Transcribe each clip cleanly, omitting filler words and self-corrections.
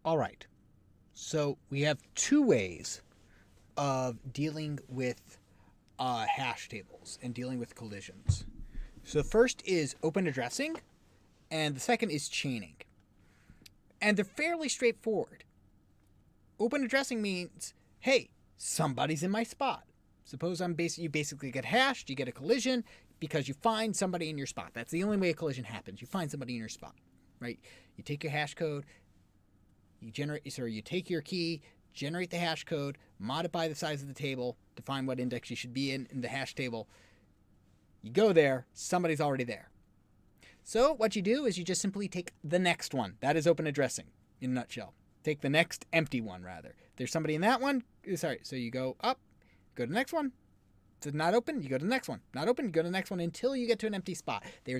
All right. So we have two ways of dealing with hash tables and dealing with collisions. So the first is open addressing, and the second is chaining. And they're fairly straightforward. Open addressing means, hey, somebody's in my spot. Suppose you basically get hashed, you get a collision because you find somebody in your spot. That's the only way a collision happens. You find somebody in your spot, right? You take your hash code, you take your key, generate the hash code, modify the size of the table to find what index you should be in the hash table. You go there, somebody's already there. So what you do is you just simply take the next one. That is open addressing in a nutshell. Take the next empty one, rather. There's somebody in that one. Sorry. So you go up, go to the next one. If it's not open, you go to the next one. Not open, you go to the next one until you get to an empty spot. There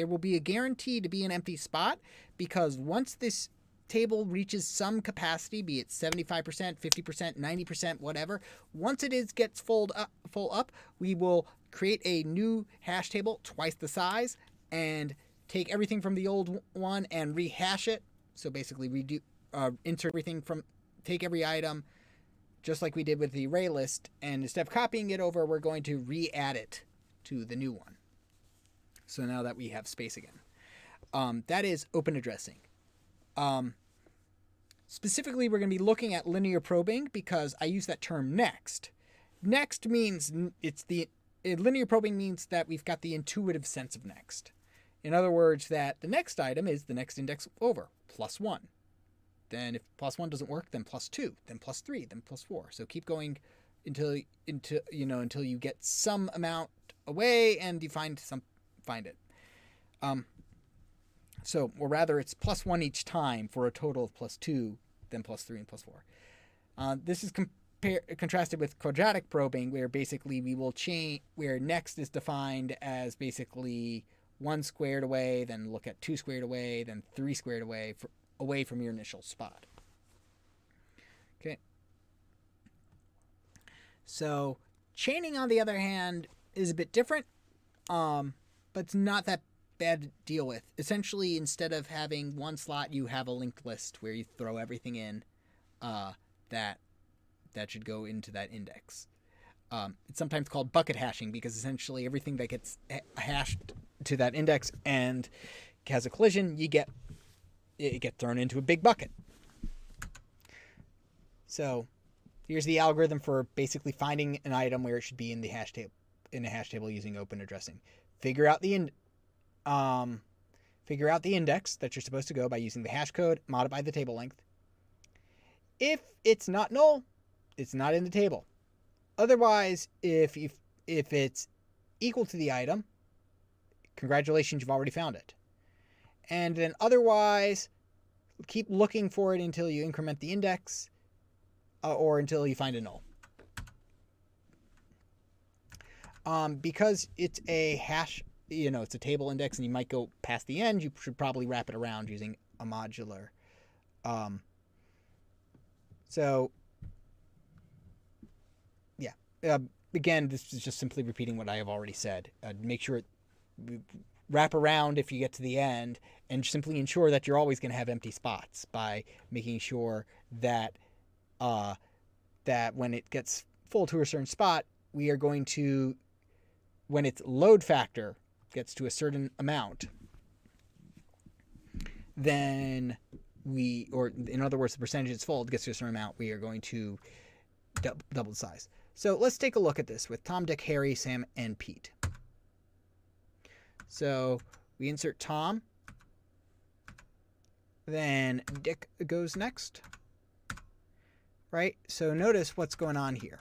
will be a guarantee to be an empty spot because once this table reaches some capacity, be it 75%, 50%, 90%, whatever, once it gets full up, we will create a new hash table twice the size and take everything from the old one and rehash it. So basically insert everything take every item just like we did with the array list, and instead of copying it over, we're going to re-add it to the new one. So now that we have space again. That is open addressing. Specifically, we're going to be looking at linear probing because I use that term next. Next means linear probing means that we've got the intuitive sense of next. In other words, that the next item is the next index over, +1. Then if +1 doesn't work, then +2, then +3, then +4. So keep going until you get some amount away and you find it. Or rather, it's +1 each time for a total of +2, then +3 and +4. This is contrasted with quadratic probing, where basically we will change where next is defined as basically 1 squared away, then look at 2 squared away, then 3 squared away from your initial spot. Okay. So chaining, on the other hand, is a bit different, but it's not that bad to deal with. Essentially, instead of having one slot, you have a linked list where you throw everything in that should go into that index. It's sometimes called bucket hashing because essentially everything that gets hashed to that index and has a collision, it gets thrown into a big bucket. So here's the algorithm for basically finding an item where it should be in the hash table using open addressing. Figure out the index that you're supposed to go by using the hash code, modify the table length. If it's not null, it's not in the table. Otherwise, if it's equal to the item, congratulations, you've already found it. And then otherwise, keep looking for it until you increment the index or until you find a null. Because it's a hash, it's a table index and you might go past the end, you should probably wrap it around using a modular. Again, this is just simply repeating what I have already said. Make sure wrap around if you get to the end, and simply ensure that you're always going to have empty spots by making sure that that when it gets full to a certain spot, we are going to, when its load factor gets to a certain amount, then or in other words, the percentage it's full gets to a certain amount, we are going to double the size. So let's take a look at this with Tom, Dick, Harry, Sam, and Pete. So we insert Tom, then Dick goes next, right? So notice what's going on here.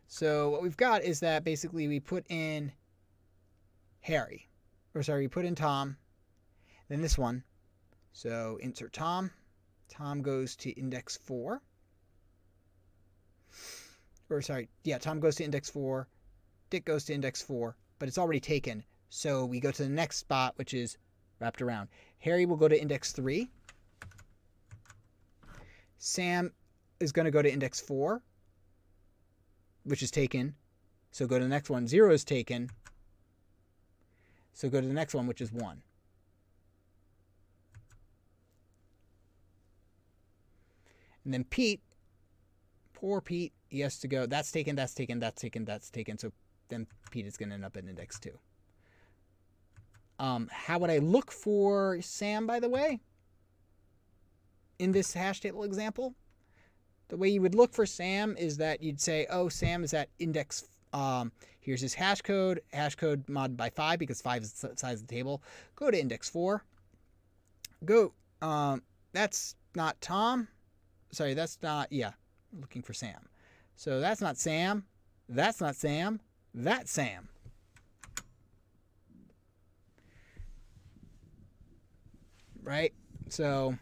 So what we've got is that basically we put in we put in Tom, then this one. So insert Tom. Tom goes to index 4. Tom goes to index 4. Dick goes to index 4, but it's already taken. So we go to the next spot, which is wrapped around. Harry will go to index 3. Sam is going to go to index 4, which is taken. So go to the next one. 0 is taken. So go to the next one, which is 1. And then Pete, poor Pete, he has to go, that's taken, that's taken, that's taken, that's taken. So then Pete is going to end up at index 2. How would I look for Sam, by the way? In this hash table example, the way you would look for Sam is that you'd say, oh, Sam is at index, here's his hash code mod by 5 because 5 is the size of the table. Go to index 4. Go, that's not Tom. Sorry, that's not, yeah, looking for Sam. So that's not Sam. That's not Sam. That's Sam. Right? So,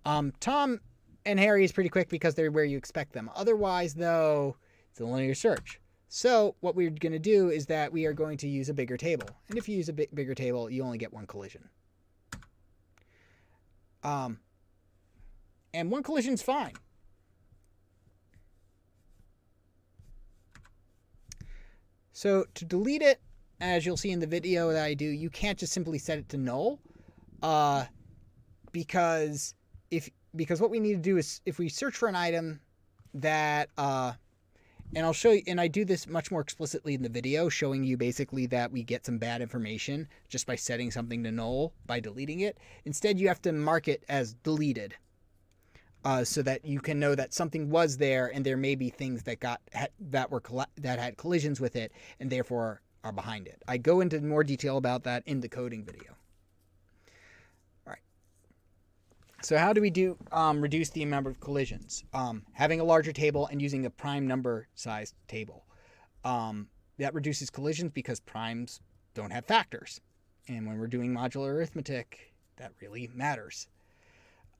Tom and Harry is pretty quick because they're where you expect them. Otherwise, though, it's a linear search. So what we're going to do is that we are going to use a bigger table. And if you use a bigger table, you only get one collision. And one collision's fine. So to delete it, as you'll see in the video that I do, you can't just simply set it to null. Because what we need to do is if we search for an item that, and I'll show you, and I do this much more explicitly in the video, showing you basically that we get some bad information just by setting something to null by deleting it. Instead, you have to mark it as deleted, so that you can know that something was there and there may be things that had collisions with it and therefore are behind it. I go into more detail about that in the coding video. So how do we reduce the amount of collisions? Having a larger table and using a prime number sized table. That reduces collisions because primes don't have factors. And when we're doing modular arithmetic, that really matters.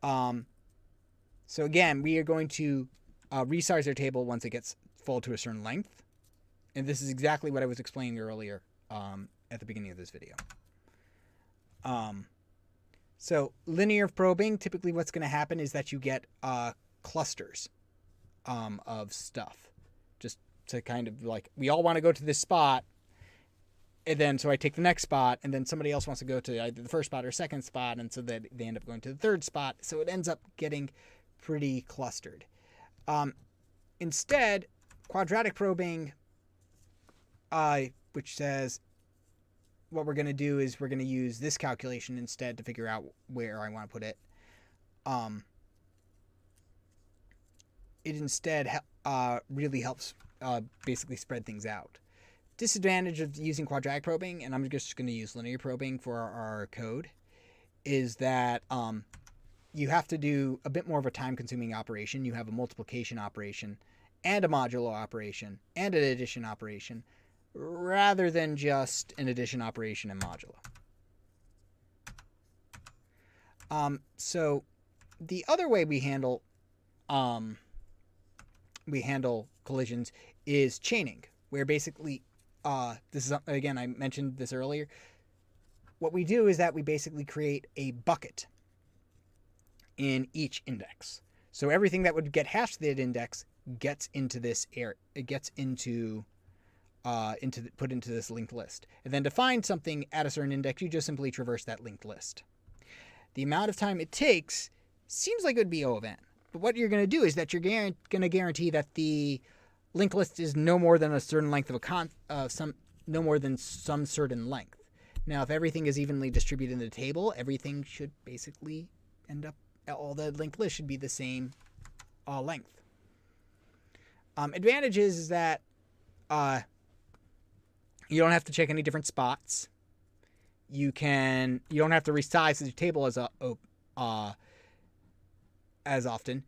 So again, we are going to resize our table once it gets full to a certain length. And this is exactly what I was explaining earlier at the beginning of this video. So linear probing, typically what's going to happen is that you get clusters of stuff. Just to kind of like, we all want to go to this spot, and then so I take the next spot, and then somebody else wants to go to either the first spot or second spot, and so that they end up going to the third spot. So it ends up getting pretty clustered. Instead, quadratic probing, which says, what we're going to do is we're going to use this calculation instead to figure out where I want to put it. It instead really helps basically spread things out. Disadvantage of using quadratic probing, and I'm just going to use linear probing for our code, is that you have to do a bit more of a time-consuming operation. You have a multiplication operation and a modulo operation and an addition operation, rather than just an addition operation and modulo. So the other way we handle collisions is chaining, where basically this is, again, I mentioned this earlier. What we do is that we basically create a bucket in each index. So everything that would get hashed to that index gets into this area. It gets put into this linked list. And then to find something at a certain index, you just simply traverse that linked list. The amount of time it takes seems like it would be O of n. But what you're going to do is that you're going to guarantee that the linked list is no more than a certain length of no more than some certain length. Now, if everything is evenly distributed in the table, everything should basically end up, all the linked list should be the same length. Advantages is that you don't have to check any different spots. You don't have to resize the table as often.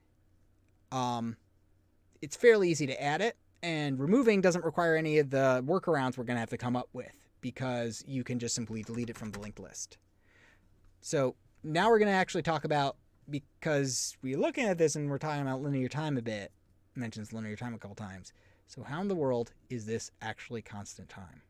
It's fairly easy to add it, and removing doesn't require any of the workarounds we're going to have to come up with, because you can just simply delete it from the linked list. So now we're going to actually talk about, because we're looking at this and we're talking about linear time a bit, mentions linear time a couple times. So how in the world is this actually constant time?